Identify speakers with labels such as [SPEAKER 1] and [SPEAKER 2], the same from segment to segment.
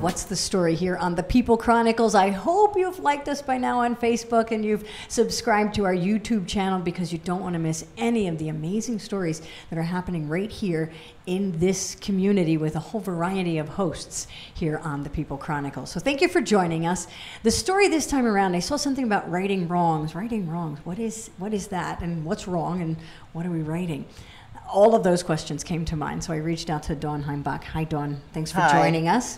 [SPEAKER 1] What's the Story here on the People Chronicles. I hope you've liked us by now on Facebook and you've subscribed to our YouTube channel, because you don't want to miss any of the amazing stories that are happening right here in this community with a whole variety of hosts here on the People Chronicles. So thank you for joining us. The story this time around, I saw something about righting wrongs. Righting wrongs, what is that, and what's wrong, and what are we righting? All of those questions came to mind, so I reached out to Dawn Heinbach. Hi, Dawn. Thanks for joining us.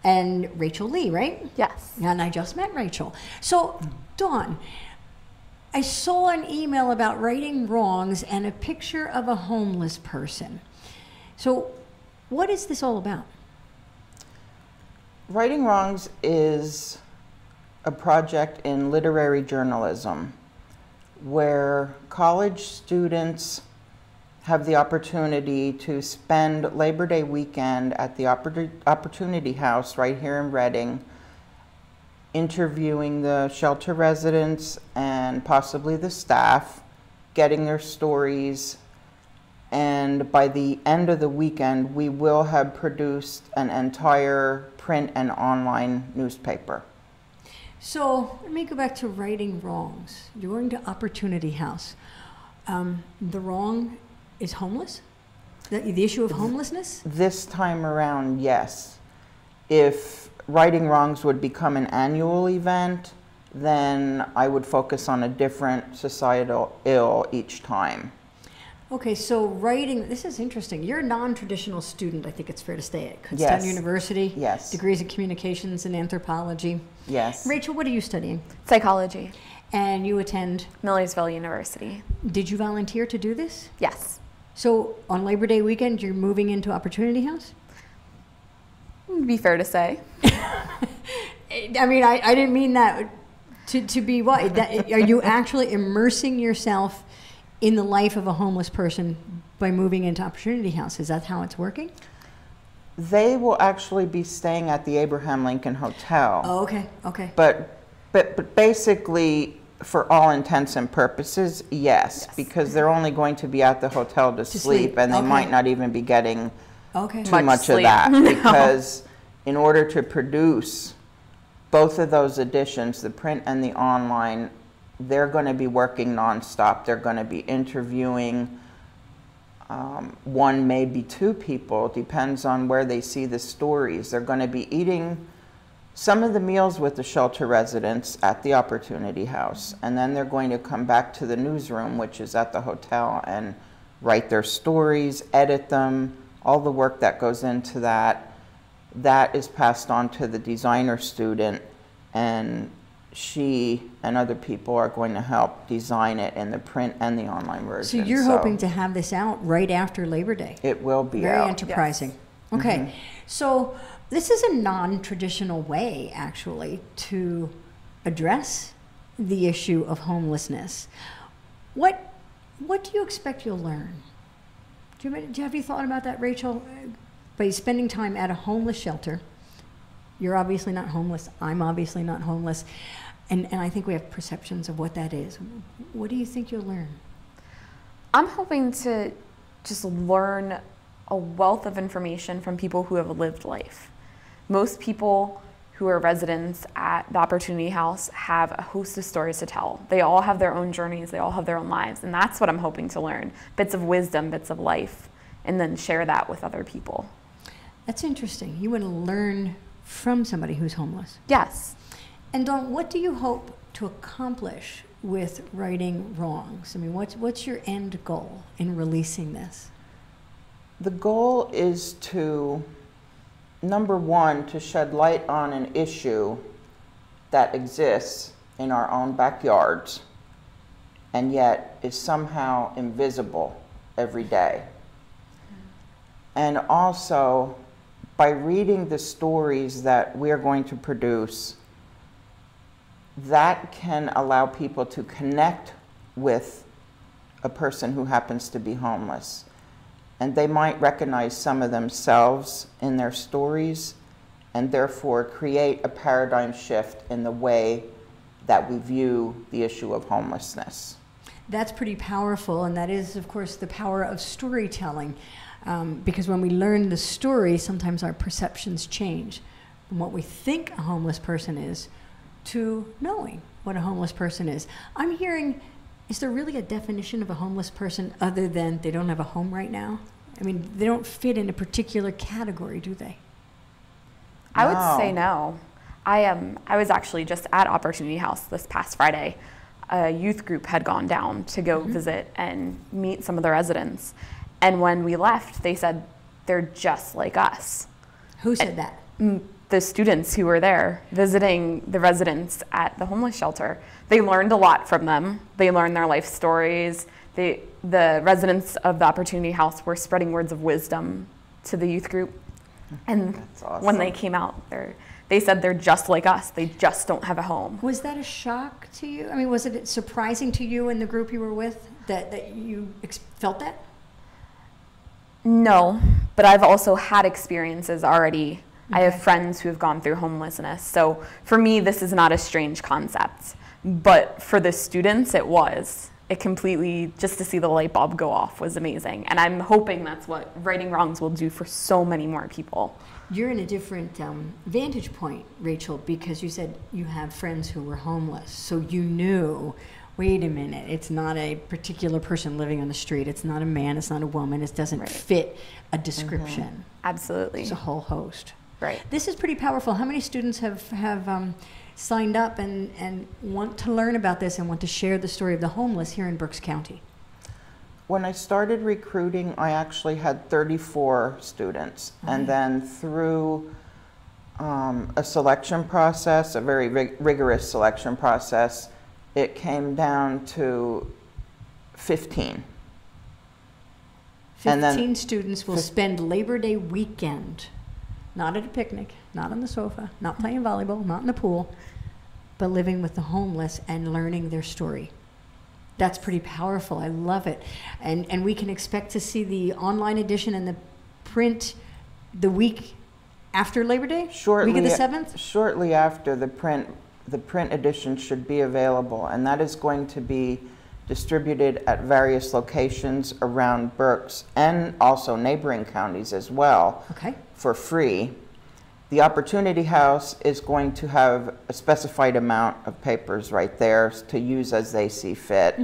[SPEAKER 1] And Rachel Lee, right?
[SPEAKER 2] Yes.
[SPEAKER 1] And I just met Rachel. So, Dawn, I saw an email about righting wrongs and a picture of a homeless person. So, what is this all about?
[SPEAKER 3] Righting Wrongs is a project in literary journalism where college students have the opportunity to spend Labor Day weekend at the Opportunity House right here in Reading, interviewing the shelter residents and possibly the staff, getting their stories, and by the end of the weekend, we will have produced an entire print and online newspaper.
[SPEAKER 1] So let me go back to righting wrongs. You're going to Opportunity House. The wrong is homeless? The issue of homelessness?
[SPEAKER 3] This time around, yes. If righting wrongs would become an annual event, then I would focus on a different societal ill each time.
[SPEAKER 1] Okay, so writing, this is interesting. You're a non-traditional student, I think it's fair to say, at Kutztown
[SPEAKER 3] Yes.
[SPEAKER 1] University.
[SPEAKER 3] Yes.
[SPEAKER 1] Degrees in communications and anthropology.
[SPEAKER 3] Yes.
[SPEAKER 1] Rachel, what are you studying?
[SPEAKER 2] Psychology.
[SPEAKER 1] And you attend?
[SPEAKER 2] Millersville University.
[SPEAKER 1] Did you volunteer to do this?
[SPEAKER 2] Yes.
[SPEAKER 1] So on Labor Day weekend, you're moving into Opportunity House?
[SPEAKER 2] Would be fair to say.
[SPEAKER 1] I mean, I didn't mean that to be what? Are you actually immersing yourself in the life of a homeless person by moving into Opportunity House? Is that how it's working?
[SPEAKER 3] They will actually be staying at the Abraham Lincoln Hotel.
[SPEAKER 1] Oh, okay, okay.
[SPEAKER 3] But basically, for all intents and purposes, yes, because they're only going to be at the hotel to sleep, and they might not even be getting too much of that. Because in order to produce both of those editions, the print and the online, they're going to be working nonstop. They're going to be interviewing one, maybe two people, depends on where they see the stories. They're going to be eating some of the meals with the shelter residents at the Opportunity House, and then they're going to come back to the newsroom, which is at the hotel, and write their stories, edit them, all the work that goes into that. That is passed on to the designer student, and she and other people are going to help design it in the print and the online version.
[SPEAKER 1] So you're hoping to have this out right after Labor Day?
[SPEAKER 3] It will be
[SPEAKER 1] Very
[SPEAKER 3] out.
[SPEAKER 1] enterprising.
[SPEAKER 3] Yes.
[SPEAKER 1] Okay, so this is a non-traditional way, actually, to address the issue of homelessness. What do you expect you'll learn? Have you thought about that, Rachel? By spending time at a homeless shelter, you're obviously not homeless, I'm obviously not homeless, and I think we have perceptions of what that is. What do you think you'll learn?
[SPEAKER 2] I'm hoping to just learn a wealth of information from people who have lived life. Most people who are residents at the Opportunity House have a host of stories to tell. They all have their own journeys, they all have their own lives, and that's what I'm hoping to learn. Bits of wisdom, bits of life, and then share that with other people.
[SPEAKER 1] That's interesting. You want to learn from somebody who's homeless.
[SPEAKER 2] Yes.
[SPEAKER 1] And Dawn, what do you hope to accomplish with righting wrongs? I mean, what's your end goal in releasing this?
[SPEAKER 3] The goal is to, number one, to shed light on an issue that exists in our own backyards and yet is somehow invisible every day. And also, by reading the stories that we're going to produce, that can allow people to connect with a person who happens to be homeless. And they might recognize some of themselves in their stories and therefore create a paradigm shift in the way that we view the issue of homelessness.
[SPEAKER 1] That's pretty powerful, and that is, of course, the power of storytelling. Because when we learn the story, sometimes our perceptions change. from what we think a homeless person is to knowing what a homeless person is. I'm hearing, is there really a definition of a homeless person other than they don't have a home right now? I mean, they don't fit in a particular category, do they?
[SPEAKER 2] I would say no. I was actually just at Opportunity House this past Friday. A youth group had gone down to go visit and meet some of the residents. And when we left, they said, they're just like us.
[SPEAKER 1] Who said that?
[SPEAKER 2] The students who were there visiting the residents at the homeless shelter. They learned a lot from them. They learned their life stories. The residents of the Opportunity House were spreading words of wisdom to the youth group. And
[SPEAKER 3] That's awesome.
[SPEAKER 2] when they came out, they said they're just like us. They just don't have a home.
[SPEAKER 1] Was that a shock to you? I mean, was it surprising to you and the group you were with that you felt that?
[SPEAKER 2] No, but I've also had experiences already. I have friends who have gone through homelessness. So for me, this is not a strange concept. But for the students, it was. It completely, just to see the light bulb go off was amazing. And I'm hoping that's what Righting Wrongs will do for so many more people.
[SPEAKER 1] You're in a different vantage point, Rachel, because you said you have friends who were homeless. So you knew, wait a minute, it's not a particular person living on the street. It's not a man, it's not a woman. It doesn't fit a description.
[SPEAKER 2] Absolutely.
[SPEAKER 1] It's a whole host.
[SPEAKER 2] Right.
[SPEAKER 1] This is pretty powerful. How many students have signed up and want to learn about this and want to share the story of the homeless here in Berks County?
[SPEAKER 3] When I started recruiting, I actually had 34 students. And then through a selection process, a very rigorous selection process, it came down to 15.
[SPEAKER 1] 15 students will spend Labor Day weekend, not at a picnic, not on the sofa, not playing volleyball, not in the pool, but living with the homeless and learning their story. That's pretty powerful. I love it. And we can expect to see the online edition and the print the week after Labor Day? Week of the 7th?
[SPEAKER 3] Shortly after the print edition should be available, and that is going to be distributed at various locations around Berks and also neighboring counties as well, for free. The Opportunity House is going to have a specified amount of papers right there to use as they see fit.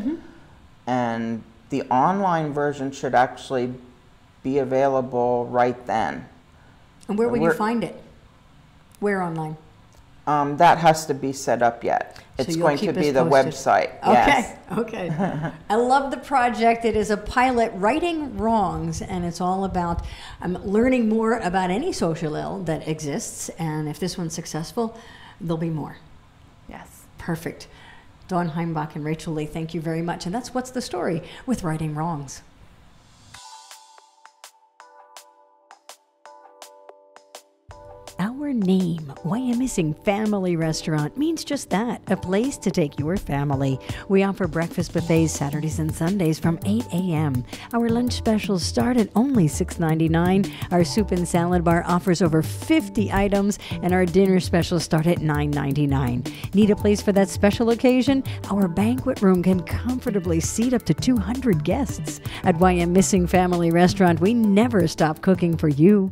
[SPEAKER 3] And the online version should actually be available right then.
[SPEAKER 1] And where will you find it? Where online?
[SPEAKER 3] That has to be set up yet. It's going to be the website. Yes.
[SPEAKER 1] Okay. I love the project. It is a pilot, Righting Wrongs, and it's all about learning more about any social ill that exists. And if this one's successful, there'll be more.
[SPEAKER 2] Yes.
[SPEAKER 1] Perfect. Dawn Heinbach and Rachel Lee, thank you very much. And that's What's the Story with Righting Wrongs. Our name, Why I'm Missing Family Restaurant, means just that, a place to take your family. We offer breakfast buffets Saturdays and Sundays from 8 a.m. Our lunch specials start at only $6.99. Our soup and salad bar offers over 50 items, and our dinner specials start at $9.99. Need a place for that special occasion? Our banquet room can comfortably seat up to 200 guests. At Why I'm Missing Family Restaurant, we never stop cooking for you.